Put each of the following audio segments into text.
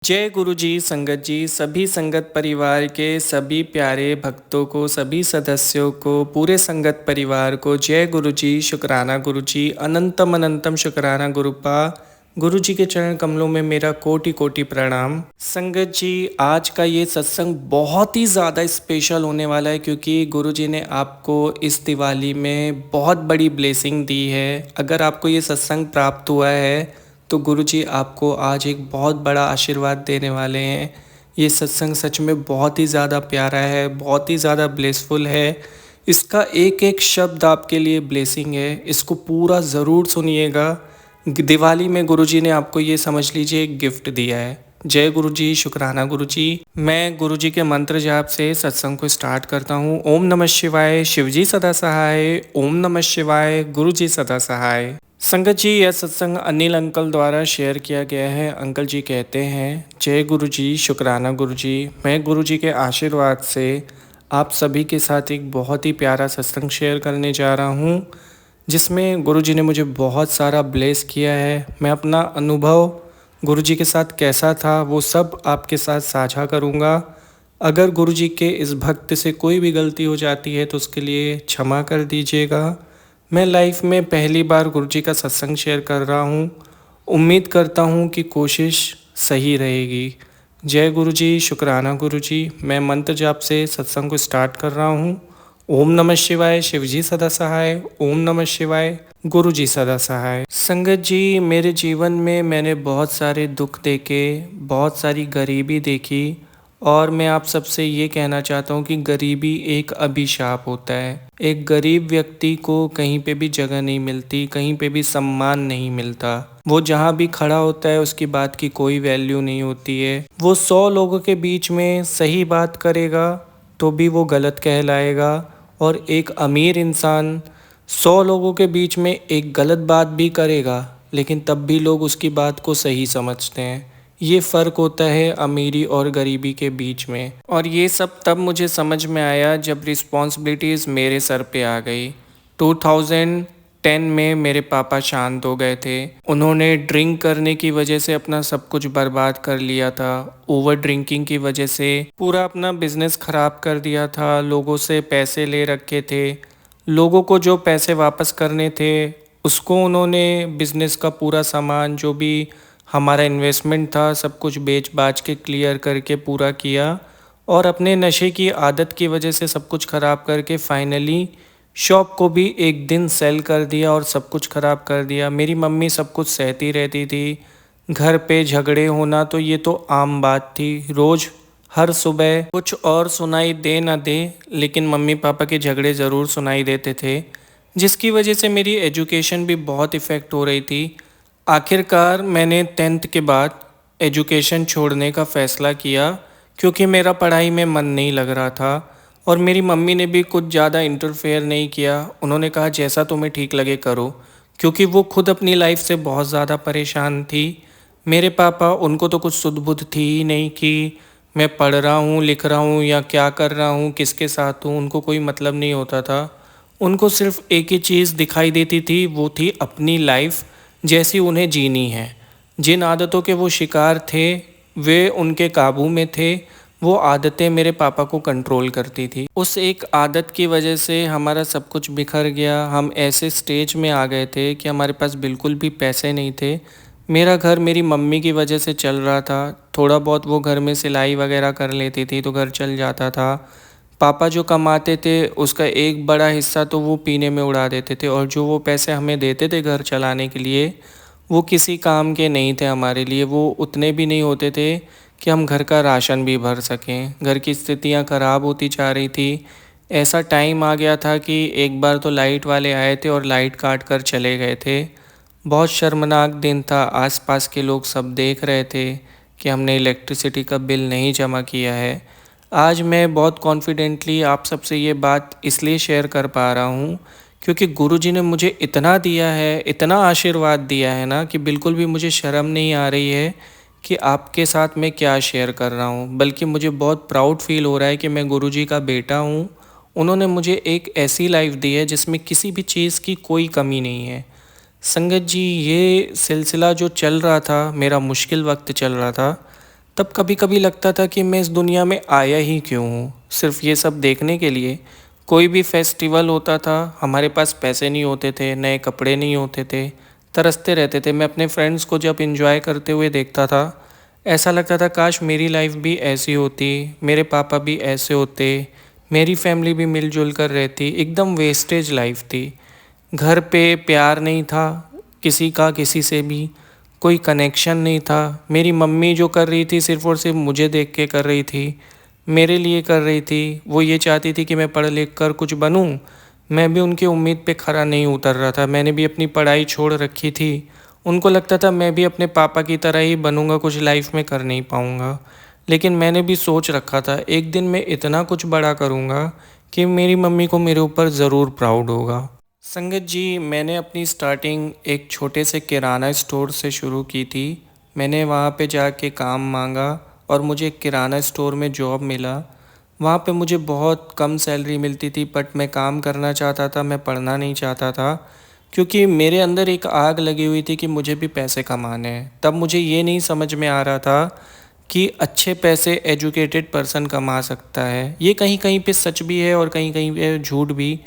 जय गुरु जी, संगत जी, सभी संगत परिवार के सभी प्यारे भक्तों को, सभी सदस्यों को, पूरे संगत परिवार को जय गुरु जी, शुक्राना गुरु जी, अनंतम अनंतम शुक्राना गुरुपा। गुरु जी के चरण कमलों में मेरा कोटि कोटि प्रणाम। संगत जी, आज का ये सत्संग बहुत ही ज़्यादा स्पेशल होने वाला है क्योंकि गुरु जी ने आपको इस दिवाली में बहुत बड़ी ब्लेसिंग दी है। अगर आपको ये सत्संग प्राप्त हुआ है तो गुरु जी आपको आज एक बहुत बड़ा आशीर्वाद देने वाले हैं। ये सत्संग सच में बहुत ही ज़्यादा प्यारा है, बहुत ही ज़्यादा ब्लेसफुल है। इसका एक एक शब्द आपके लिए ब्लेसिंग है। इसको पूरा ज़रूर सुनिएगा। दिवाली में गुरु जी ने आपको ये समझ लीजिए एक गिफ्ट दिया है। जय गुरु जी, शुक्राना गुरु जी। मैं गुरु जी के मंत्र जाप से सत्संग को स्टार्ट करता हूँ। ओम नमः शिवाय, शिवजी सदा सहाय। ओम नमः शिवाय, गुरु जी सदा सहाय। संगत जी, यह सत्संग अनिल अंकल द्वारा शेयर किया गया है। अंकल जी कहते हैं, जय गुरु जी, शुक्राना गुरु जी। मैं गुरु जी के आशीर्वाद से आप सभी के साथ एक बहुत ही प्यारा सत्संग शेयर करने जा रहा हूँ जिसमें गुरु जी ने मुझे बहुत सारा ब्लेस किया है। मैं अपना अनुभव गुरु जी के साथ कैसा था वो सब आपके साथ साझा करूँगा। अगर गुरु जी के इस भक्त से कोई भी गलती हो जाती है तो उसके लिए क्षमा कर दीजिएगा। मैं लाइफ में पहली बार गुरु जी का सत्संग शेयर कर रहा हूँ। उम्मीद करता हूँ कि कोशिश सही रहेगी। जय गुरु जी, शुक्राना गुरु जी। मैं मंत्र जाप से सत्संग को स्टार्ट कर रहा हूँ। ओम नमः शिवाय, शिवजी सदा सहाय। ओम नमः शिवाय, गुरु जी सदा सहाय। संगत जी, मेरे जीवन में मैंने बहुत सारे दुख देखे, बहुत सारी गरीबी देखी और मैं आप सबसे ये कहना चाहता हूँ कि गरीबी एक अभिशाप होता है। एक गरीब व्यक्ति को कहीं पे भी जगह नहीं मिलती, कहीं पे भी सम्मान नहीं मिलता। वो जहाँ भी खड़ा होता है उसकी बात की कोई वैल्यू नहीं होती है। वो 100 लोगों के बीच में सही बात करेगा तो भी वो गलत कहलाएगा और एक अमीर इंसान 100 लोगों के बीच में एक गलत बात भी करेगा लेकिन तब भी लोग उसकी बात को सही समझते हैं। ये फ़र्क होता है अमीरी और गरीबी के बीच में। और ये सब तब मुझे समझ में आया जब रिस्पॉन्सिबिलिटीज़ मेरे सर पे आ गई। 2010 में मेरे पापा शांत हो गए थे। उन्होंने ड्रिंक करने की वजह से अपना सब कुछ बर्बाद कर लिया था। ओवर ड्रिंकिंग की वजह से पूरा अपना बिजनेस ख़राब कर दिया था। लोगों से पैसे ले रखे थे। लोगों को जो पैसे वापस करने थे उसको उन्होंने बिज़नेस का पूरा सामान जो भी हमारा इन्वेस्टमेंट था सब कुछ बेच बाच के क्लियर करके पूरा किया और अपने नशे की आदत की वजह से सब कुछ ख़राब करके फाइनली शॉप को भी एक दिन सेल कर दिया और सब कुछ ख़राब कर दिया। मेरी मम्मी सब कुछ सहती रहती थी। घर पे झगड़े होना तो ये तो आम बात थी। रोज़ हर सुबह कुछ और सुनाई दे ना दे लेकिन मम्मी पापा के झगड़े ज़रूर सुनाई देते थे, जिसकी वजह से मेरी एजुकेशन भी बहुत इफ़ेक्ट हो रही थी। आखिरकार मैंने 10th के बाद एजुकेशन छोड़ने का फ़ैसला किया क्योंकि मेरा पढ़ाई में मन नहीं लग रहा था और मेरी मम्मी ने भी कुछ ज़्यादा इंटरफेयर नहीं किया। उन्होंने कहा जैसा तुम्हें ठीक लगे करो, क्योंकि वो खुद अपनी लाइफ से बहुत ज़्यादा परेशान थी। मेरे पापा, उनको तो कुछ सुध बुध थी ही नहीं कि मैं पढ़ रहा हूँ, लिख रहा हूँ या क्या कर रहा हूँ, किसके साथ हूँ, उनको कोई मतलब नहीं होता था। उनको सिर्फ एक ही चीज़ दिखाई देती थी, वो थी अपनी लाइफ जैसी उन्हें जीनी है। जिन आदतों के वो शिकार थे वे उनके काबू में थे। वो आदतें मेरे पापा को कंट्रोल करती थी। उस एक आदत की वजह से हमारा सब कुछ बिखर गया। हम ऐसे स्टेज में आ गए थे कि हमारे पास बिल्कुल भी पैसे नहीं थे। मेरा घर मेरी मम्मी की वजह से चल रहा था। थोड़ा बहुत वो घर में सिलाई वगैरह कर लेती थी तो घर चल जाता था। पापा जो कमाते थे उसका एक बड़ा हिस्सा तो वो पीने में उड़ा देते थे और जो वो पैसे हमें देते थे घर चलाने के लिए वो किसी काम के नहीं थे हमारे लिए। वो उतने भी नहीं होते थे कि हम घर का राशन भी भर सकें। घर की स्थितियां ख़राब होती जा रही थी। ऐसा टाइम आ गया था कि एक बार तो लाइट वाले आए थे और लाइट काट कर चले गए थे। बहुत शर्मनाक दिन था। आसपास के लोग सब देख रहे थे कि हमने इलेक्ट्रिसिटी का बिल नहीं जमा किया है। आज मैं बहुत कॉन्फिडेंटली आप सबसे ये बात इसलिए शेयर कर पा रहा हूँ क्योंकि गुरुजी ने मुझे इतना दिया है, इतना आशीर्वाद दिया है ना कि बिल्कुल भी मुझे शर्म नहीं आ रही है कि आपके साथ मैं क्या शेयर कर रहा हूँ। बल्कि मुझे बहुत प्राउड फील हो रहा है कि मैं गुरुजी का बेटा हूँ। उन्होंने मुझे एक ऐसी लाइफ दी है जिसमें किसी भी चीज़ की कोई कमी नहीं है। संगत जी, ये सिलसिला जो चल रहा था, मेरा मुश्किल वक्त चल रहा था, तब कभी कभी लगता था कि मैं इस दुनिया में आया ही क्यों हूँ, सिर्फ ये सब देखने के लिए। कोई भी फेस्टिवल होता था, हमारे पास पैसे नहीं होते थे, नए कपड़े नहीं होते थे, तरसते रहते थे। मैं अपने फ्रेंड्स को जब एंजॉय करते हुए देखता था, ऐसा लगता था काश मेरी लाइफ भी ऐसी होती, मेरे पापा भी ऐसे होते, मेरी फैमिली भी मिलजुल कर रहती। एकदम वेस्टेज लाइफ थी। घर पे प्यार नहीं था किसी का, किसी से भी कोई कनेक्शन नहीं था। मेरी मम्मी जो कर रही थी सिर्फ़ और सिर्फ मुझे देख के कर रही थी, मेरे लिए कर रही थी। वो ये चाहती थी कि मैं पढ़ लिख कर कुछ बनूं। मैं भी उनकी उम्मीद पे खरा नहीं उतर रहा था। मैंने भी अपनी पढ़ाई छोड़ रखी थी। उनको लगता था मैं भी अपने पापा की तरह ही बनूंगा, कुछ लाइफ में कर नहीं पाऊंगा। लेकिन मैंने भी सोच रखा था एक दिन मैं इतना कुछ बड़ा करूंगा कि मेरी मम्मी को मेरे ऊपर ज़रूर प्राउड होगा। संगत जी, मैंने अपनी स्टार्टिंग एक छोटे से किराना स्टोर से शुरू की थी। मैंने वहाँ पे जाके काम मांगा और मुझे एक किराना स्टोर में जॉब मिला। वहाँ पे मुझे बहुत कम सैलरी मिलती थी, बट मैं काम करना चाहता था, मैं पढ़ना नहीं चाहता था। क्योंकि मेरे अंदर एक आग लगी हुई थी कि मुझे भी पैसे कमाने हैं। तब मुझे ये नहीं समझ में आ रहा था कि अच्छे पैसे एजुकेटेड पर्सन कमा सकता है। ये कहीं कहीं पे सच भी है और कहीं कहीं पे झूठ भी।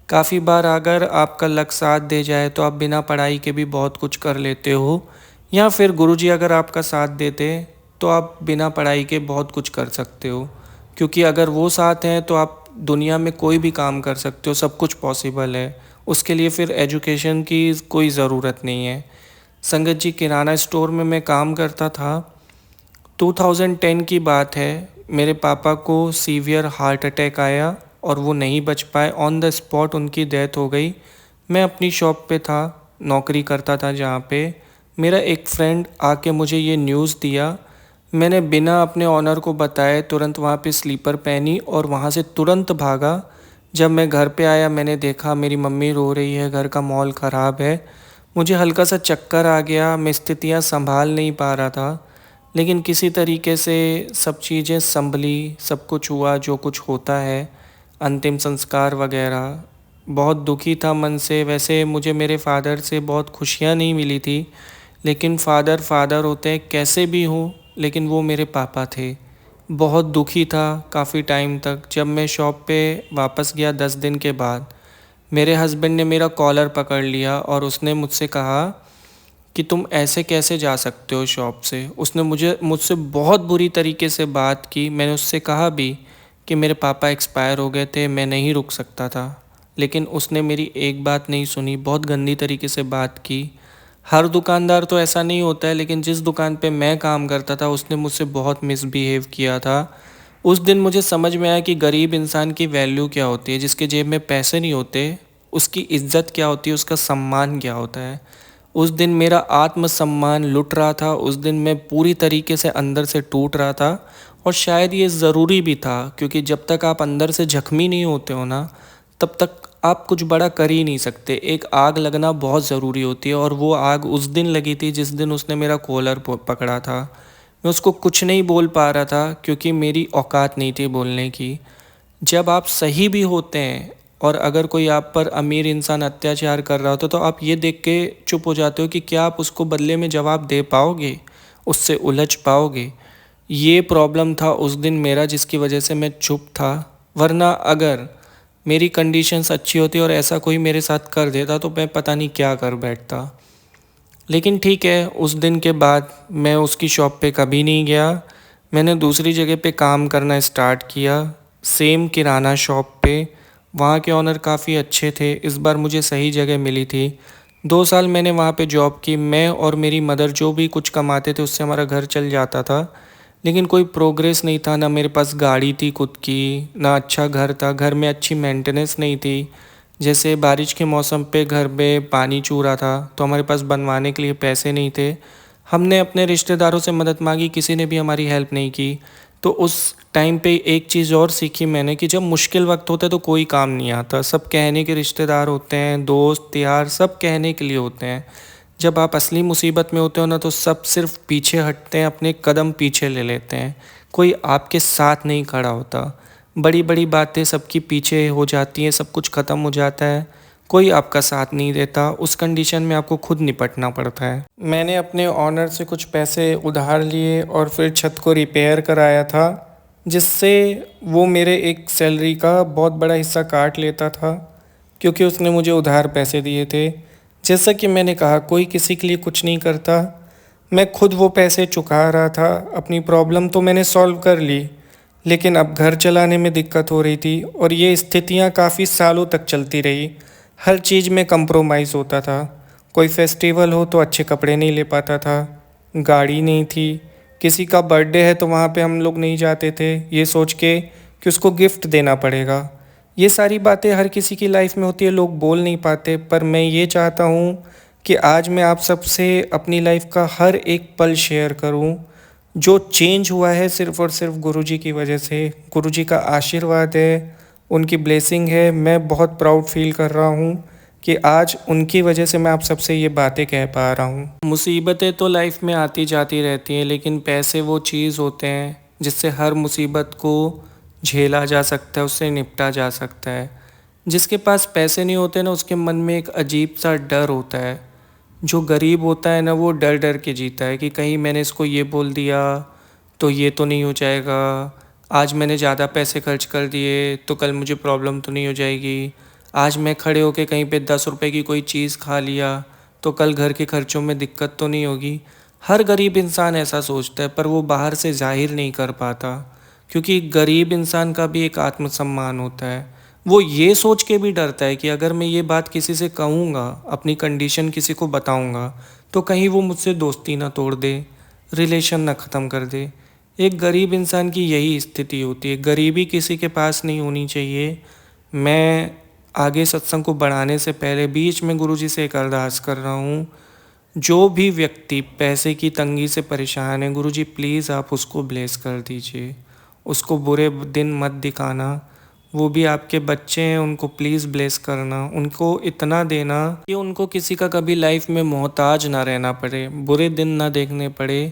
काफ़ी बार अगर आपका लक साथ दे जाए तो आप बिना पढ़ाई के भी बहुत कुछ कर लेते हो, या फिर गुरुजी अगर आपका साथ देते तो आप बिना पढ़ाई के बहुत कुछ कर सकते हो। क्योंकि अगर वो साथ हैं तो आप दुनिया में कोई भी काम कर सकते हो, सब कुछ पॉसिबल है। उसके लिए फिर एजुकेशन की कोई ज़रूरत नहीं है। संगत जी, किराना स्टोर में मैं काम करता था। 2010 की बात है। मेरे पापा को सीवियर हार्ट अटैक आया और वो नहीं बच पाए। ऑन द स्पॉट उनकी डेथ हो गई। मैं अपनी शॉप पे था, नौकरी करता था जहाँ पे। मेरा एक फ्रेंड आके मुझे ये न्यूज़ दिया। मैंने बिना अपने ऑनर को बताए तुरंत वहाँ पे स्लीपर पहनी और वहाँ से तुरंत भागा। जब मैं घर पे आया मैंने देखा मेरी मम्मी रो रही है, घर का माहौल ख़राब है। मुझे हल्का सा चक्कर आ गया, मैं स्थितियाँ संभाल नहीं पा रहा था। लेकिन किसी तरीके से सब चीज़ें संभली, सब कुछ हुआ जो कुछ होता है, अंतिम संस्कार वगैरह। बहुत दुखी था मन से। वैसे मुझे मेरे फादर से बहुत खुशियाँ नहीं मिली थी, लेकिन फादर फादर होते हैं कैसे भी हों, लेकिन वो मेरे पापा थे। बहुत दुखी था काफ़ी टाइम तक। जब मैं शॉप पे वापस गया 10 दिन के बाद, मेरे हस्बैंड ने मेरा कॉलर पकड़ लिया और उसने मुझसे कहा कि तुम ऐसे कैसे जा सकते हो शॉप से। उसने मुझसे बहुत बुरी तरीके से बात की। मैंने उससे कहा भी कि मेरे पापा एक्सपायर हो गए थे, मैं नहीं रुक सकता था। लेकिन उसने मेरी एक बात नहीं सुनी, बहुत गंदी तरीके से बात की। हर दुकानदार तो ऐसा नहीं होता है, लेकिन जिस दुकान पे मैं काम करता था उसने मुझसे बहुत मिसबिहेव किया था। उस दिन मुझे समझ में आया कि गरीब इंसान की वैल्यू क्या होती है। जिसके जेब में पैसे नहीं होते उसकी इज्जत क्या होती है, उसका सम्मान क्या होता है। उस दिन मेरा आत्मसम्मान लुट रहा था। उस दिन मैं पूरी तरीके से अंदर से टूट रहा था। और शायद ये ज़रूरी भी था, क्योंकि जब तक आप अंदर से जख्मी नहीं होते हो ना, तब तक आप कुछ बड़ा कर ही नहीं सकते। एक आग लगना बहुत ज़रूरी होती है, और वो आग उस दिन लगी थी जिस दिन उसने मेरा कॉलर पकड़ा था। मैं उसको कुछ नहीं बोल पा रहा था क्योंकि मेरी औकात नहीं थी बोलने की। जब आप सही भी होते हैं और अगर कोई आप पर अमीर इंसान अत्याचार कर रहा होता तो आप ये देख के चुप हो जाते हो कि क्या आप उसको बदले में जवाब दे पाओगे, उससे उलझ पाओगे। ये प्रॉब्लम था उस दिन मेरा, जिसकी वजह से मैं चुप था। वरना अगर मेरी कंडीशंस अच्छी होती और ऐसा कोई मेरे साथ कर देता तो मैं पता नहीं क्या कर बैठता। लेकिन ठीक है, उस दिन के बाद मैं उसकी शॉप पे कभी नहीं गया। मैंने दूसरी जगह पे काम करना स्टार्ट किया, सेम किराना शॉप पे। वहाँ के ऑनर काफ़ी अच्छे थे। इस बार मुझे सही जगह मिली थी। 2 साल मैंने वहाँ पे जॉब की। मैं और मेरी मदर जो भी कुछ कमाते थे उससे हमारा घर चल जाता था। लेकिन कोई प्रोग्रेस नहीं था। ना मेरे पास गाड़ी थी खुद की, ना अच्छा घर था। घर में अच्छी मेंटेनेंस नहीं थी। जैसे बारिश के मौसम पे घर में पानी चू रहा था तो हमारे पास बनवाने के लिए पैसे नहीं थे। हमने अपने रिश्तेदारों से मदद मांगी, किसी ने भी हमारी हेल्प नहीं की। तो उस टाइम पे एक चीज़ और सीखी मैंने कि जब मुश्किल वक्त होता है तो कोई काम नहीं आता। सब कहने के रिश्तेदार होते हैं, दोस्त यार सब कहने के लिए होते हैं। जब आप असली मुसीबत में होते हो ना तो सब सिर्फ पीछे हटते हैं, अपने कदम पीछे ले लेते हैं। कोई आपके साथ नहीं खड़ा होता। बड़ी बड़ी बातें सबकी पीछे हो जाती हैं, सब कुछ ख़त्म हो जाता है। कोई आपका साथ नहीं देता, उस कंडीशन में आपको खुद निपटना पड़ता है। मैंने अपने ऑनर से कुछ पैसे उधार लिए और फिर छत को रिपेयर कराया था, जिससे वो मेरे एक सैलरी का बहुत बड़ा हिस्सा काट लेता था, क्योंकि उसने मुझे उधार पैसे दिए थे। जैसा कि मैंने कहा, कोई किसी के लिए कुछ नहीं करता। मैं खुद वो पैसे चुका रहा था। अपनी प्रॉब्लम तो मैंने सॉल्व कर ली, लेकिन अब घर चलाने में दिक्कत हो रही थी और ये स्थितियाँ काफ़ी सालों तक चलती रही। हर चीज़ में कंप्रोमाइज़ होता था। कोई फेस्टिवल हो तो अच्छे कपड़े नहीं ले पाता था, गाड़ी नहीं थी, किसी का बर्थडे है तो वहाँ पे हम लोग नहीं जाते थे, ये सोच के कि उसको गिफ्ट देना पड़ेगा। ये सारी बातें हर किसी की लाइफ में होती है, लोग बोल नहीं पाते, पर मैं ये चाहता हूँ कि आज मैं आप सबसे अपनी लाइफ का हर एक पल शेयर करूँ। जो चेंज हुआ है सिर्फ़ और सिर्फ गुरुजी की वजह से, गुरुजी का आशीर्वाद है, उनकी ब्लेसिंग है। मैं बहुत प्राउड फील कर रहा हूँ कि आज उनकी वजह से मैं आप सबसे ये बातें कह पा रहा हूँ। मुसीबतें तो लाइफ में आती जाती रहती हैं, लेकिन पैसे वो चीज़ होते हैं जिससे हर मुसीबत को झेला जा सकता है, उससे निपटा जा सकता है। जिसके पास पैसे नहीं होते ना, उसके मन में एक अजीब सा डर होता है। जो गरीब होता है ना, वो डर डर के जीता है कि कहीं मैंने इसको ये बोल दिया तो ये तो नहीं हो जाएगा, आज मैंने ज़्यादा पैसे खर्च कर दिए तो कल मुझे प्रॉब्लम तो नहीं हो जाएगी, आज मैं खड़े होके कहीं पे 10 रुपए की कोई चीज़ खा लिया तो कल घर के खर्चों में दिक्कत तो नहीं होगी। हर गरीब इंसान ऐसा सोचता है, पर वो बाहर से जाहिर नहीं कर पाता, क्योंकि गरीब इंसान का भी एक आत्मसम्मान होता है। वो ये सोच के भी डरता है कि अगर मैं ये बात किसी से कहूँगा, अपनी कंडीशन किसी को बताऊँगा, तो कहीं वो मुझसे दोस्ती ना तोड़ दे, रिलेशन ना ख़त्म कर दे। एक गरीब इंसान की यही स्थिति होती है, गरीबी किसी के पास नहीं होनी चाहिए। मैं आगे सत्संग को बढ़ाने से पहले बीच में गुरुजी से एक अरदास कर रहा हूँ, जो भी व्यक्ति पैसे की तंगी से परेशान है, गुरुजी प्लीज़ आप उसको ब्लेस कर दीजिए, उसको बुरे दिन मत दिखाना। वो भी आपके बच्चे हैं, उनको प्लीज़ ब्लेस करना, उनको इतना देना कि उनको किसी का कभी लाइफ में मोहताज ना रहना पड़े, बुरे दिन ना देखने पड़े।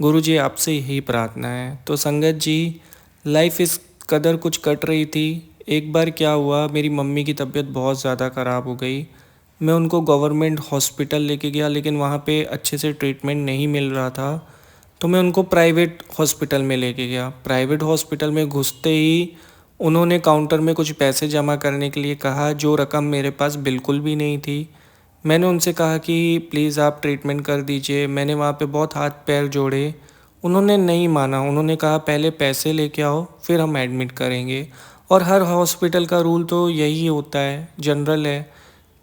गुरुजी आपसे यही प्रार्थना है। तो संगत जी, लाइफ इस कदर कुछ कट रही थी। एक बार क्या हुआ, मेरी मम्मी की तबीयत बहुत ज़्यादा ख़राब हो गई। मैं उनको गवर्नमेंट हॉस्पिटल लेके गया, लेकिन वहाँ पे अच्छे से ट्रीटमेंट नहीं मिल रहा था, तो मैं उनको प्राइवेट हॉस्पिटल में लेके गया। प्राइवेट हॉस्पिटल में घुसते ही उन्होंने काउंटर में कुछ पैसे जमा करने के लिए कहा, जो रकम मेरे पास बिल्कुल भी नहीं थी। मैंने उनसे कहा कि प्लीज़ आप ट्रीटमेंट कर दीजिए। मैंने वहाँ पे बहुत हाथ पैर जोड़े, उन्होंने नहीं माना। उन्होंने कहा पहले पैसे लेके आओ, फिर हम एडमिट करेंगे। और हर हॉस्पिटल का रूल तो यही होता है, जनरल है।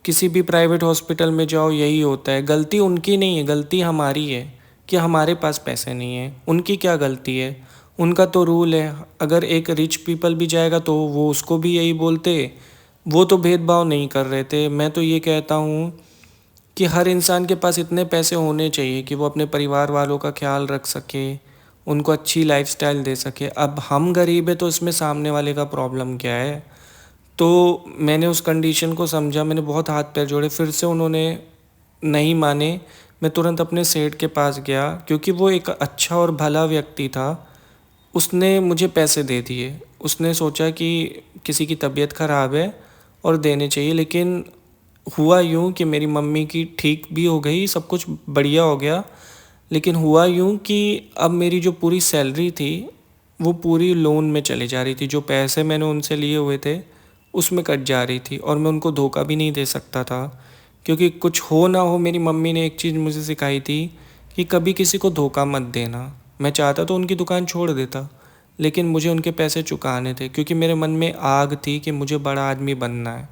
किसी भी प्राइवेट हॉस्पिटल में जाओ यही होता है। गलती उनकी नहीं है, गलती हमारी है कि हमारे पास पैसे नहीं है। उनकी क्या गलती है, उनका तो रूल है। अगर एक रिच पीपल भी जाएगा तो वो उसको भी यही बोलते। वो तो भेदभाव नहीं कर रहे थे। मैं तो ये कहता हूँ कि हर इंसान के पास इतने पैसे होने चाहिए कि वो अपने परिवार वालों का ख्याल रख सके, उनको अच्छी लाइफस्टाइल दे सके। अब हम गरीब है तो इसमें सामने वाले का प्रॉब्लम क्या है। तो मैंने उस कंडीशन को समझा, मैंने बहुत हाथ पैर जोड़े, फिर से उन्होंने नहीं माने। मैं तुरंत अपने सेठ के पास गया, क्योंकि वो एक अच्छा और भला व्यक्ति था। उसने मुझे पैसे दे दिए। उसने सोचा कि किसी की तबीयत ख़राब है और देने चाहिए, लेकिन हुआ यूँ कि मेरी मम्मी की ठीक भी हो गई, सब कुछ बढ़िया हो गया। लेकिन हुआ यूँ कि अब मेरी जो पूरी सैलरी थी वो पूरी लोन में चली जा रही थी। जो पैसे मैंने उनसे लिए हुए थे उसमें कट जा रही थी, और मैं उनको धोखा भी नहीं दे सकता था, क्योंकि कुछ हो ना हो मेरी मम्मी ने एक चीज़ मुझे सिखाई थी कि कभी किसी को धोखा मत देना। मैं चाहता तो उनकी दुकान छोड़ देता, लेकिन मुझे उनके पैसे चुकाने थे, क्योंकि मेरे मन में आग थी कि मुझे बड़ा आदमी बनना है।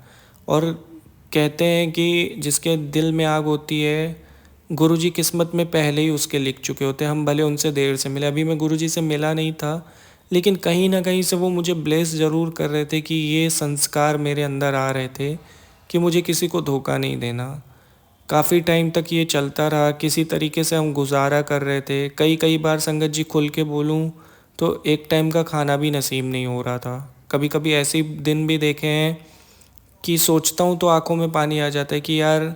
और कहते हैं कि जिसके दिल में आग होती है, गुरुजी किस्मत में पहले ही उसके लिख चुके होते हैं। हम भले उनसे देर से मिले, अभी मैं गुरुजी से मिला नहीं था, लेकिन कहीं ना कहीं से वो मुझे ब्लेस ज़रूर कर रहे थे कि ये संस्कार मेरे अंदर आ रहे थे कि मुझे किसी को धोखा नहीं देना। काफ़ी टाइम तक ये चलता रहा, किसी तरीके से हम गुजारा कर रहे थे। कई कई बार संगत जी खुल के बोलूँ तो एक टाइम का खाना भी नसीब नहीं हो रहा था। कभी कभी ऐसे दिन भी देखे हैं कि सोचता हूँ तो आंखों में पानी आ जाता है कि यार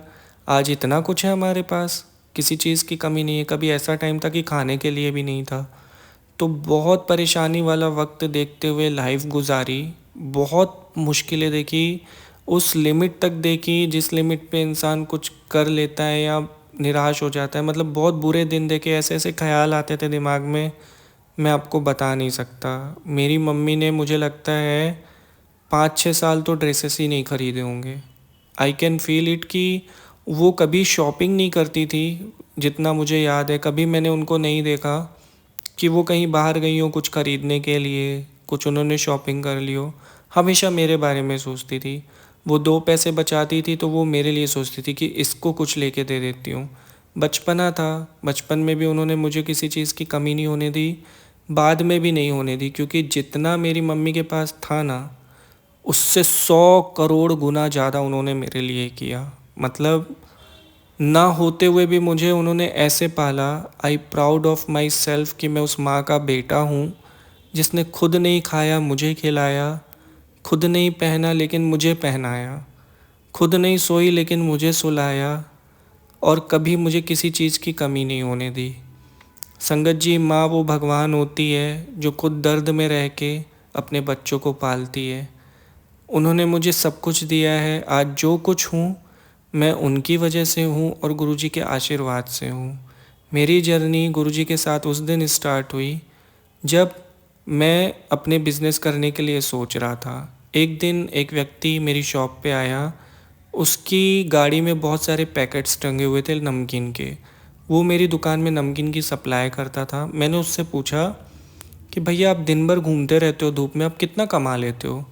आज इतना कुछ है हमारे पास, किसी चीज़ की कमी नहीं है। कभी ऐसा टाइम था कि खाने के लिए भी नहीं था। तो बहुत परेशानी वाला वक्त देखते हुए लाइफ गुजारी, बहुत मुश्किलें देखी। उस लिमिट तक देखी जिस लिमिट पे इंसान कुछ कर लेता है या निराश हो जाता है। मतलब बहुत बुरे दिन देखे, ऐसे ऐसे ख्याल आते थे दिमाग में, मैं आपको बता नहीं सकता। मेरी मम्मी ने मुझे लगता है 5-6 साल तो ड्रेसेस ही नहीं खरीदे होंगे। आई कैन फील इट कि वो कभी शॉपिंग नहीं करती थी। जितना मुझे याद है कभी मैंने उनको नहीं देखा कि वो कहीं बाहर गई हो कुछ खरीदने के लिए, कुछ उन्होंने शॉपिंग कर ली हो। हमेशा मेरे बारे में सोचती थी। वो 2 पैसे बचाती थी तो वो मेरे लिए सोचती थी कि इसको कुछ लेके दे देती हूँ। बचपना था, बचपन में भी उन्होंने मुझे किसी चीज़ की कमी नहीं होने दी, बाद में भी नहीं होने दी, क्योंकि जितना मेरी मम्मी के पास था ना, उससे 100 करोड़ गुना ज़्यादा उन्होंने मेरे लिए किया। मतलब ना होते हुए भी मुझे उन्होंने ऐसे पाला। I proud of my self कि मैं उस माँ का बेटा हूँ जिसने खुद नहीं खाया मुझे खिलाया, खुद नहीं पहना लेकिन मुझे पहनाया, खुद नहीं सोई लेकिन मुझे सुलाया, और कभी मुझे किसी चीज़ की कमी नहीं होने दी। संगत जी, माँ वो भगवान होती है जो खुद दर्द में रह के अपने बच्चों को पालती है। उन्होंने मुझे सब कुछ दिया है। आज जो कुछ हूँ मैं उनकी वजह से हूँ और गुरुजी के आशीर्वाद से हूँ। मेरी जर्नी गुरुजी के साथ उस दिन स्टार्ट हुई जब मैं अपने बिज़नेस करने के लिए सोच रहा था। एक दिन एक व्यक्ति मेरी शॉप पे आया। उसकी गाड़ी में बहुत सारे पैकेट्स टंगे हुए थे नमकीन के। वो मेरी दुकान में नमकीन की सप्लाई करता था। मैंने उससे पूछा कि भैया आप दिन भर घूमते रहते हो धूप में, आप कितना कमा लेते हो?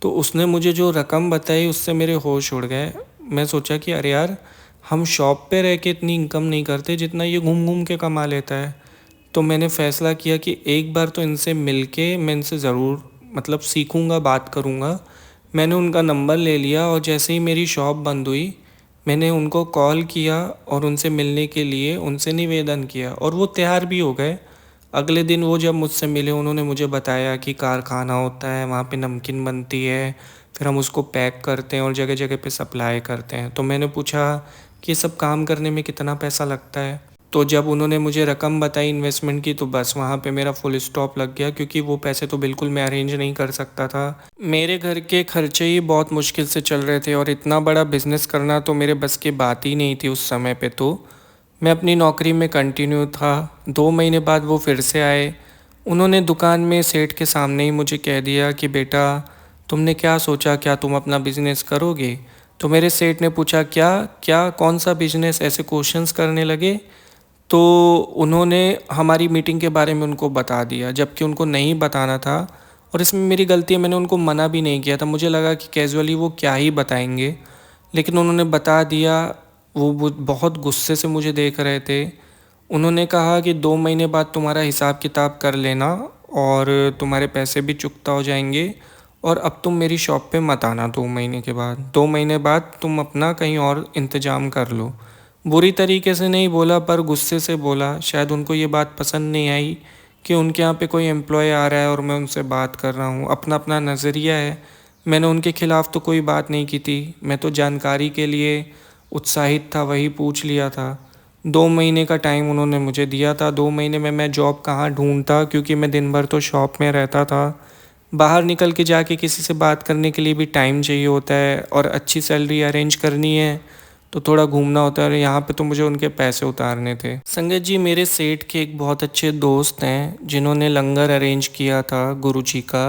तो उसने मुझे जो रकम बताई उससे मेरे होश उड़ गए। मैं सोचा कि अरे यार, हम शॉप पे रह के इतनी इनकम नहीं करते जितना ये घूम घूम के कमा लेता है। तो मैंने फ़ैसला किया कि एक बार तो इनसे मिल के मैं इनसे ज़रूर मतलब सीखूँगा, बात करूँगा। मैंने उनका नंबर ले लिया और जैसे ही मेरी शॉप बंद हुई मैंने उनको कॉल किया और उनसे मिलने के लिए उनसे निवेदन किया, और वो तैयार भी हो गए। अगले दिन वो जब मुझसे मिले उन्होंने मुझे बताया कि कारखाना होता है, वहाँ पे नमकीन बनती है, फिर हम उसको पैक करते हैं और जगह जगह पे सप्लाई करते हैं। तो मैंने पूछा कि ये सब काम करने में कितना पैसा लगता है? तो जब उन्होंने मुझे रकम बताई इन्वेस्टमेंट की तो बस वहाँ पे मेरा फुल स्टॉप लग गया, क्योंकि वो पैसे तो बिल्कुल मैं अरेंज नहीं कर सकता था। मेरे घर के खर्चे ही बहुत मुश्किल से चल रहे थे और इतना बड़ा बिजनेस करना तो मेरे बस की बात ही नहीं थी उस समय पे। तो मैं अपनी नौकरी में कंटिन्यू था। 2 महीने बाद वो फिर से आए। उन्होंने दुकान में सेठ के सामने ही मुझे कह दिया कि बेटा तुमने क्या सोचा, क्या तुम अपना बिजनेस करोगे? तो मेरे सेठ ने पूछा क्या क्या कौन सा बिजनेस, ऐसे क्वेश्चंस करने लगे। तो उन्होंने हमारी मीटिंग के बारे में उनको बता दिया, जबकि उनको नहीं बताना था। और इसमें मेरी गलती है, मैंने उनको मना भी नहीं किया था। मुझे लगा कि कैजुअली वो क्या ही बताएंगे, लेकिन उन्होंने बता दिया। वो बहुत गुस्से से मुझे देख रहे थे। उन्होंने कहा कि 2 महीने बाद तुम्हारा हिसाब किताब कर लेना और तुम्हारे पैसे भी चुकता हो जाएंगे, और अब तुम मेरी शॉप पे मत आना 2 महीने के बाद। 2 महीने बाद तुम अपना कहीं और इंतज़ाम कर लो। बुरी तरीके से नहीं बोला पर गुस्से से बोला। शायद उनको ये बात पसंद नहीं आई कि उनके यहाँ पे कोई एम्प्लॉय आ रहा है और मैं उनसे बात कर रहा हूँ। अपना अपना नज़रिया है। मैंने उनके खिलाफ़ तो कोई बात नहीं की थी, मैं तो जानकारी के लिए उत्साहित था, वही पूछ लिया था। 2 महीने का टाइम उन्होंने मुझे दिया था। 2 महीने में मैं जॉब कहाँ ढूंढता, क्योंकि मैं दिन भर तो शॉप में रहता था। बाहर निकल के जाके किसी से बात करने के लिए भी टाइम चाहिए होता है, और अच्छी सैलरी अरेंज करनी है तो थोड़ा घूमना होता है, और यहाँ पे तो मुझे उनके पैसे उतारने थे। संगत जी, मेरे सेठ के एक बहुत अच्छे दोस्त हैं जिन्होंने लंगर अरेंज किया था गुरुजी का।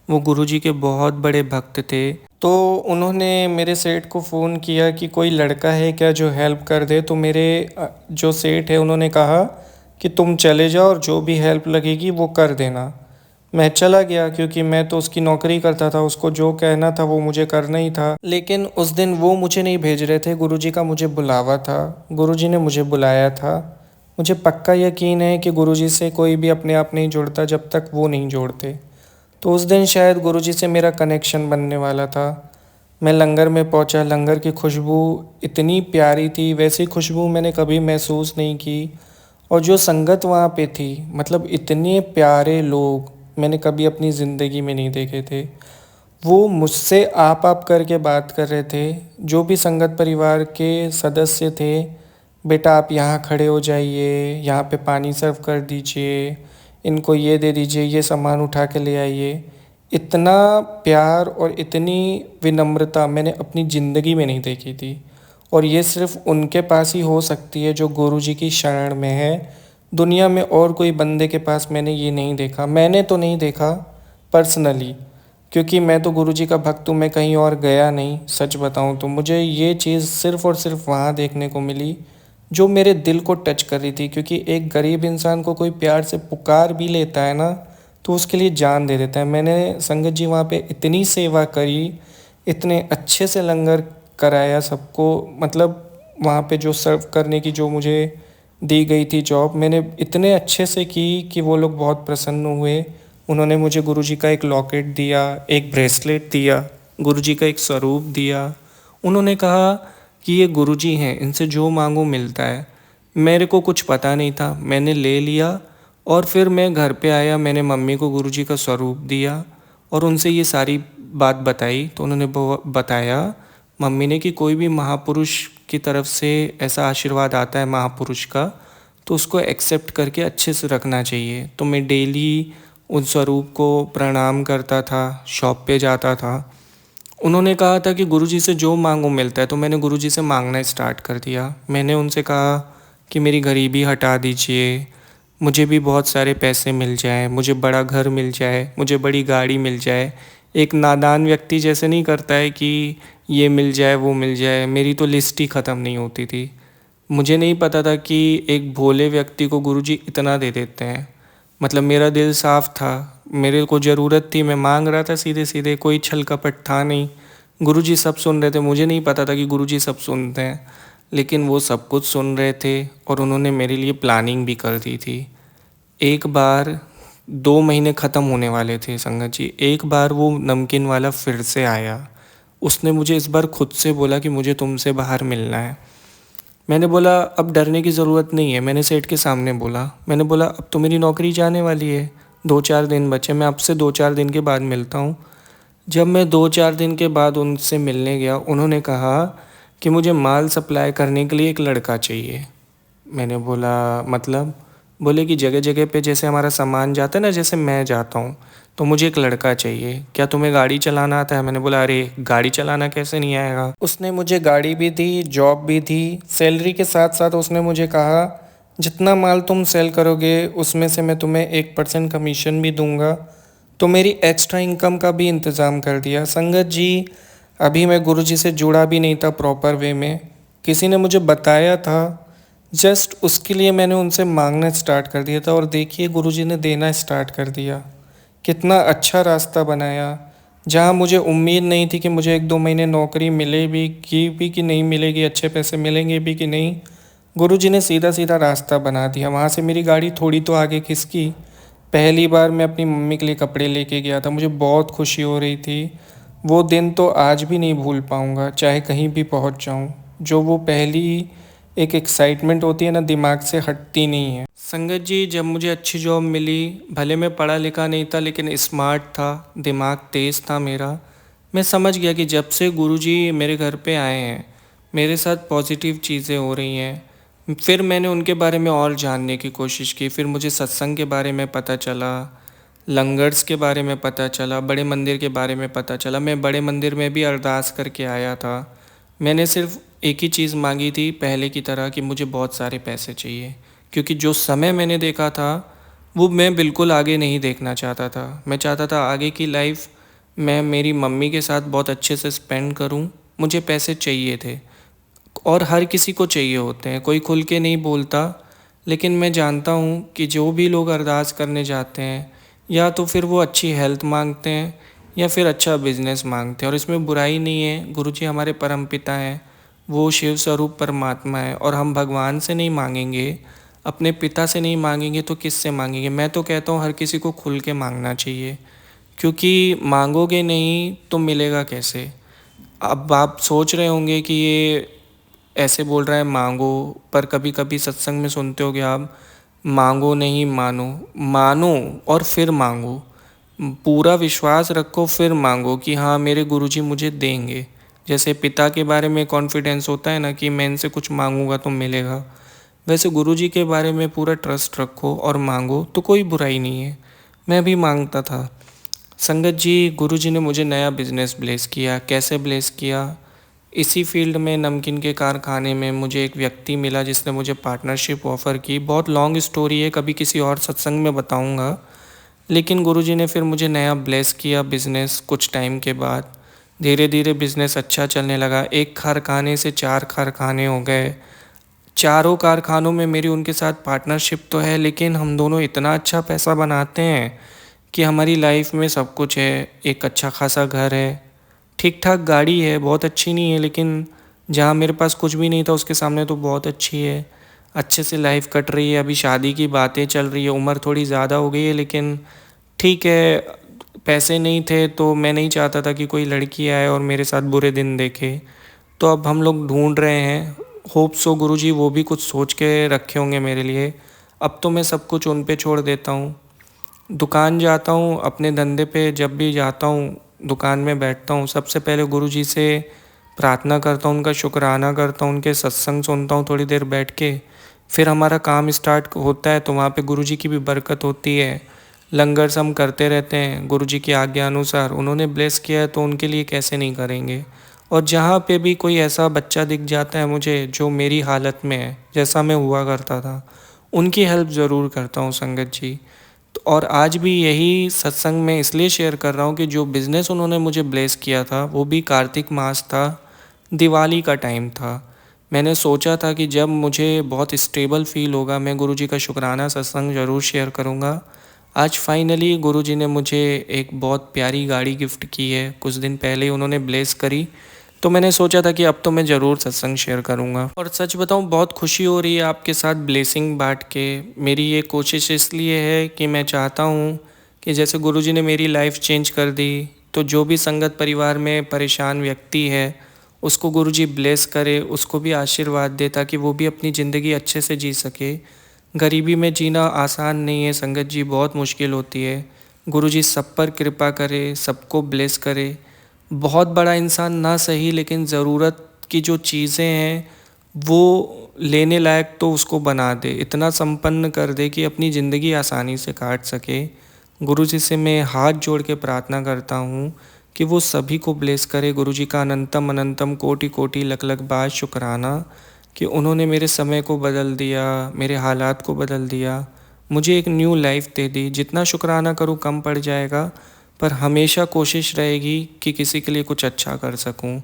वो गुरुजी के बहुत बड़े भक्त थे। तो उन्होंने मेरे सेठ को फ़ोन किया कि कोई लड़का है क्या जो हेल्प कर दे। तो मेरे जो सेठ है उन्होंने कहा कि तुम चले जाओ और जो भी हेल्प लगेगी वो कर देना। मैं चला गया क्योंकि मैं तो उसकी नौकरी करता था, उसको जो कहना था वो मुझे करना ही था। लेकिन उस दिन वो मुझे नहीं भेज रहे थे, गुरुजी का मुझे बुलावा था। गुरुजी ने मुझे बुलाया था। मुझे पक्का यकीन है कि गुरुजी से कोई भी अपने आप नहीं जुड़ता जब तक वो नहीं जोड़ते। तो उस दिन शायद गुरुजी से मेरा कनेक्शन बनने वाला था। मैं लंगर में पहुंचा। लंगर की खुशबू इतनी प्यारी थी, वैसी खुशबू मैंने कभी महसूस नहीं की। और जो संगत वहाँ पे थी, मतलब इतने प्यारे लोग मैंने कभी अपनी ज़िंदगी में नहीं देखे थे। वो मुझसे आप करके बात कर रहे थे। जो भी संगत परिवार के सदस्य थे, बेटा आप यहाँ खड़े हो जाइए, यहाँ पे पानी सर्व कर दीजिए, इनको ये दे दीजिए, ये सामान उठा के ले आइए। इतना प्यार और इतनी विनम्रता मैंने अपनी ज़िंदगी में नहीं देखी थी। और ये सिर्फ़ उनके पास ही हो सकती है जो गुरुजी की शरण में है। दुनिया में और कोई बंदे के पास मैंने ये नहीं देखा। मैंने तो नहीं देखा पर्सनली, क्योंकि मैं तो गुरुजी का भक्त हूँ, मैं कहीं और गया नहीं। सच बताऊँ तो मुझे ये चीज़ सिर्फ़ और सिर्फ़ वहाँ देखने को मिली जो मेरे दिल को टच कर रही थी। क्योंकि एक गरीब इंसान को कोई प्यार से पुकार भी लेता है ना, तो उसके लिए जान दे देता है। मैंने संगत जी वहाँ पे इतनी सेवा करी, इतने अच्छे से लंगर कराया सबको। मतलब वहाँ पे जो सर्व करने की जो मुझे दी गई थी जॉब, मैंने इतने अच्छे से की कि वो लोग बहुत प्रसन्न हुए। उन्होंने मुझे गुरुजी का एक लॉकेट दिया, एक ब्रेसलेट दिया, गुरुजी का एक स्वरूप दिया। उन्होंने कहा कि ये गुरुजी हैं, इनसे जो मांगो मिलता है। मेरे को कुछ पता नहीं था, मैंने ले लिया और फिर मैं घर पे आया, मैंने मम्मी को गुरुजी का स्वरूप दिया और उनसे ये सारी बात बताई। तो उन्होंने बताया मम्मी ने कि कोई भी महापुरुष की तरफ से ऐसा आशीर्वाद आता है महापुरुष का, तो उसको एक्सेप्ट करके अच्छे से रखना चाहिए। तो मैं डेली उन स्वरूप को प्रणाम करता था, शॉप पे जाता था। उन्होंने कहा था कि गुरुजी से जो मांगो मिलता है, तो मैंने गुरुजी से मांगना स्टार्ट कर दिया। मैंने उनसे कहा कि मेरी गरीबी हटा दीजिए, मुझे भी बहुत सारे पैसे मिल जाएं, मुझे बड़ा घर मिल जाए, मुझे बड़ी गाड़ी मिल जाए। एक नादान व्यक्ति जैसे नहीं करता है कि ये मिल जाए वो मिल जाए। मेरी तो लिस्ट ही ख़त्म नहीं होती थी। मुझे नहीं पता था कि एक भोले व्यक्ति को गुरुजी इतना दे देते हैं। मतलब मेरा दिल साफ था, मेरे को ज़रूरत थी, मैं मांग रहा था सीधे सीधे, कोई छल कपट था नहीं। गुरुजी सब सुन रहे थे। मुझे नहीं पता था कि गुरुजी सब सुनते हैं, लेकिन वो सब कुछ सुन रहे थे और उन्होंने मेरे लिए प्लानिंग भी कर दी थी। एक बार 2 महीने ख़त्म होने वाले थे संगत जी, एक बार वो नमकीन वाला फिर से आया। उसने मुझे इस बार खुद से बोला कि मुझे तुमसे बाहर मिलना है। मैंने बोला अब डरने की ज़रूरत नहीं है। मैंने सेठ के सामने बोला, मैंने बोला अब तो मेरी नौकरी जाने वाली है, 2-4 दिन बचे, मैं आपसे 2-4 दिन के बाद मिलता हूँ। जब मैं 2-4 दिन के बाद उनसे मिलने गया, उन्होंने कहा कि मुझे माल सप्लाई करने के लिए एक लड़का चाहिए। मैंने बोला मतलब? बोले कि जगह जगह पे जैसे हमारा सामान जाता है ना, जैसे मैं जाता हूँ, तो मुझे एक लड़का चाहिए। क्या तुम्हें गाड़ी चलाना आता है? मैंने बोला अरे गाड़ी चलाना कैसे नहीं आएगा। उसने मुझे गाड़ी भी दी, जॉब भी दी, सैलरी के साथ साथ उसने मुझे कहा जितना माल तुम सेल करोगे उसमें से मैं तुम्हें 1% कमीशन भी दूंगा। तो मेरी एक्स्ट्रा इनकम का भी इंतज़ाम कर दिया। संगत जी, अभी मैं गुरुजी से जुड़ा भी नहीं था प्रॉपर वे में, किसी ने मुझे बताया था, जस्ट उसके लिए मैंने उनसे मांगना स्टार्ट कर दिया था और देखिए गुरुजी ने देना स्टार्ट कर दिया। कितना अच्छा रास्ता बनाया। जहाँ मुझे उम्मीद नहीं थी कि मुझे 1-2 महीने नौकरी मिलेगी कि नहीं मिलेगी, अच्छे पैसे मिलेंगे भी कि नहीं, गुरुजी ने सीधा सीधा रास्ता बना दिया। वहाँ से मेरी गाड़ी थोड़ी तो आगे खिसकी। पहली बार मैं अपनी मम्मी के लिए कपड़े लेके गया था, मुझे बहुत खुशी हो रही थी। वो दिन तो आज भी नहीं भूल पाऊँगा, चाहे कहीं भी पहुँच जाऊँ। जो वो पहली एक एक्साइटमेंट होती है ना, दिमाग से हटती नहीं है। संगत जी, जब मुझे अच्छी जॉब मिली, भले मैं पढ़ा लिखा नहीं था लेकिन स्मार्ट था, दिमाग तेज़ था मेरा। मैं समझ गया कि जब से गुरुजी मेरे घर पे आए हैं, मेरे साथ पॉजिटिव चीज़ें हो रही हैं। फिर मैंने उनके बारे में और जानने की कोशिश की। फिर मुझे सत्संग के बारे में पता चला, लंगर्स के बारे में पता चला, बड़े मंदिर के बारे में पता चला। मैं बड़े मंदिर में भी अरदास करके आया था। मैंने सिर्फ एक ही चीज़ मांगी थी पहले की तरह कि मुझे बहुत सारे पैसे चाहिए, क्योंकि जो समय मैंने देखा था वो मैं बिल्कुल आगे नहीं देखना चाहता था। मैं चाहता था आगे की लाइफ मैं मेरी मम्मी के साथ बहुत अच्छे से स्पेंड करूं। मुझे पैसे चाहिए थे और हर किसी को चाहिए होते हैं, कोई खुल के नहीं बोलता, लेकिन मैं जानता हूँ कि जो भी लोग अरदास करने जाते हैं या तो फिर वो अच्छी हेल्थ मांगते हैं या फिर अच्छा बिजनेस मांगते हैं, और इसमें बुराई नहीं है। गुरुजी हमारे परम पिता हैं, वो शिव स्वरूप परमात्मा है, और हम भगवान से नहीं मांगेंगे, अपने पिता से नहीं मांगेंगे तो किससे मांगेंगे। मैं तो कहता हूँ हर किसी को खुल के मांगना चाहिए, क्योंकि मांगोगे नहीं तो मिलेगा कैसे। अब आप सोच रहे होंगे कि ये ऐसे बोल रहा है मांगो, पर कभी कभी सत्संग में सुनते होगे आप, मांगो नहीं मानो, मानो और फिर मांगो। पूरा विश्वास रखो फिर मांगो कि हाँ मेरे गुरुजी मुझे देंगे। जैसे पिता के बारे में कॉन्फिडेंस होता है ना कि मैं इनसे कुछ मांगूंगा तो मिलेगा, वैसे गुरुजी के बारे में पूरा ट्रस्ट रखो और मांगो, तो कोई बुराई नहीं है। मैं भी मांगता था। संगत जी, गुरुजी ने मुझे नया बिज़नेस ब्लेस किया। कैसे ब्लेस किया? इसी फील्ड में नमकीन के कारखाने में मुझे एक व्यक्ति मिला जिसने मुझे पार्टनरशिप ऑफ़र की। बहुत लॉन्ग स्टोरी है, कभी किसी और सत्संग में बताऊंगा। लेकिन गुरुजी ने फिर मुझे नया ब्लेस किया बिज़नेस कुछ टाइम के बाद। धीरे धीरे बिज़नेस अच्छा चलने लगा। एक कारखाने से 4 कारखाने हो गए। चारों कारखानों में मेरी उनके साथ पार्टनरशिप तो है, लेकिन हम दोनों इतना अच्छा पैसा बनाते हैं कि हमारी लाइफ में सब कुछ है। एक अच्छा खासा घर है, ठीक ठाक गाड़ी है, बहुत अच्छी नहीं है, लेकिन जहाँ मेरे पास कुछ भी नहीं था उसके सामने तो बहुत अच्छी है। अच्छे से लाइफ कट रही है। अभी शादी की बातें चल रही है। उम्र थोड़ी ज़्यादा हो गई है, लेकिन ठीक है। पैसे नहीं थे तो मैं नहीं चाहता था कि कोई लड़की आए और मेरे साथ बुरे दिन देखे। तो अब हम लोग ढूंढ रहे हैं। होप सो गुरुजी वो भी कुछ सोच के रखे होंगे मेरे लिए। अब तो मैं सब कुछ उन पे छोड़ देता हूँ। दुकान जाता हूँ अपने धंधे पे, जब भी जाता हूँ दुकान में बैठता हूँ, सबसे पहले गुरुजी से प्रार्थना करता हूँ, उनका शुक्राना करता हूँ, उनके सत्संग सुनता हूँ थोड़ी देर बैठ के। फिर हमारा काम स्टार्ट होता है तो वहाँ पे गुरुजी की भी बरकत होती है। लंगर हम करते रहते हैं गुरुजी की आज्ञा अनुसार। उन्होंने ब्लेस किया है तो उनके लिए कैसे नहीं करेंगे। और जहाँ पे भी कोई ऐसा बच्चा दिख जाता है मुझे जो मेरी हालत में है, जैसा मैं हुआ करता था, उनकी हेल्प ज़रूर करता हूँ संगत जी। तो और आज भी यही सत्संग में इसलिए शेयर कर रहा हूँ कि जो बिज़नेस उन्होंने मुझे ब्लेस किया था वो भी कार्तिक मास था, दिवाली का टाइम था। मैंने सोचा था कि जब मुझे बहुत स्टेबल फील होगा मैं गुरुजी का शुक्राना सत्संग ज़रूर शेयर करूँगा। आज फाइनली गुरुजी ने मुझे एक बहुत प्यारी गाड़ी गिफ्ट की है। कुछ दिन पहले ही उन्होंने ब्लेस करी, तो मैंने सोचा था कि अब तो मैं ज़रूर सत्संग शेयर करूँगा। और सच बताऊँ, बहुत खुशी हो रही है आपके साथ ब्लेसिंग बांट के। मेरी ये कोशिश इसलिए है कि मैं चाहता हूँ कि जैसे गुरुजी ने मेरी लाइफ चेंज कर दी, तो जो भी संगत परिवार में परेशान व्यक्ति है उसको गुरुजी ब्लेस करे, उसको भी आशीर्वाद दे ताकि वो भी अपनी ज़िंदगी अच्छे से जी सके। गरीबी में जीना आसान नहीं है संगत जी, बहुत मुश्किल होती है। गुरुजी सब पर कृपा करे, सबको ब्लेस करे। बहुत बड़ा इंसान ना सही, लेकिन ज़रूरत की जो चीज़ें हैं वो लेने लायक तो उसको बना दे, इतना संपन्न कर दे कि अपनी ज़िंदगी आसानी से काट सके। गुरुजी से मैं हाथ जोड़ के प्रार्थना करता हूँ कि वो सभी को ब्लेस करे। गुरुजी का अनंतम अनंतम कोटि कोटि लख लख बार शुक्राना कि उन्होंने मेरे समय को बदल दिया, मेरे हालात को बदल दिया, मुझे एक न्यू लाइफ दे दी। जितना शुक्राना करूँ कम पड़ जाएगा, पर हमेशा कोशिश रहेगी कि किसी के लिए कुछ अच्छा कर सकूं।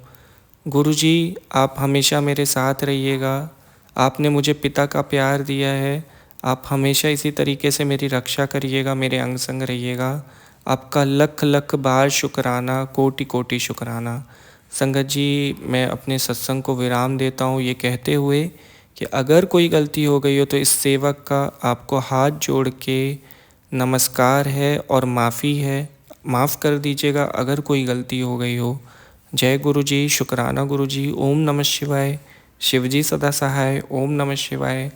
गुरुजी, आप हमेशा मेरे साथ रहिएगा। आपने मुझे पिता का प्यार दिया है। आप हमेशा इसी तरीके से मेरी रक्षा करिएगा, मेरे अंग संग रहिएगा। आपका लख लख बार शुक्राना, कोटि कोटि शुक्राना। संगत जी, मैं अपने सत्संग को विराम देता हूँ ये कहते हुए कि अगर कोई गलती हो गई हो तो इस सेवक का आपको हाथ जोड़ के नमस्कार है और माफ़ी है। माफ़ कर दीजिएगा अगर कोई गलती हो गई हो। जय गुरु जी, शुक्राना गुरु जी। ओम नमः शिवाय। शिव जी सदा सहाय। ओम नमः शिवाय।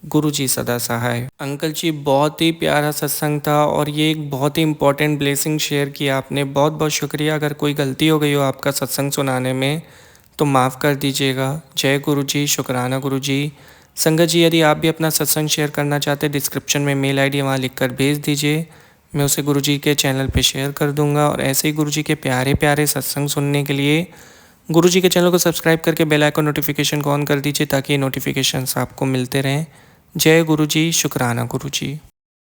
गुरु जी सदा सहाय। अंकल जी, बहुत ही प्यारा सत्संग था और ये एक बहुत ही इम्पोर्टेंट ब्लेसिंग शेयर किया आपने। बहुत बहुत शुक्रिया। अगर कोई गलती हो गई हो आपका सत्संग सुनाने में तो माफ़ कर दीजिएगा। जय गुरु जी, शुक्राना गुरु जी। संगत जी, यदि आप भी अपना सत्संग शेयर करना चाहते हैं, डिस्क्रिप्शन में मेल आईडी वहाँ लिख कर भेज दीजिए। मैं उसे गुरुजी के चैनल पे शेयर कर दूंगा। और ऐसे ही गुरुजी के प्यारे प्यारे सत्संग सुनने के लिए गुरुजी के चैनल को सब्सक्राइब करके बेल आइकन नोटिफिकेशन को ऑन कर दीजिए ताकि नोटिफिकेशंस आपको मिलते रहें। जय गुरुजी, शुक्राना गुरुजी।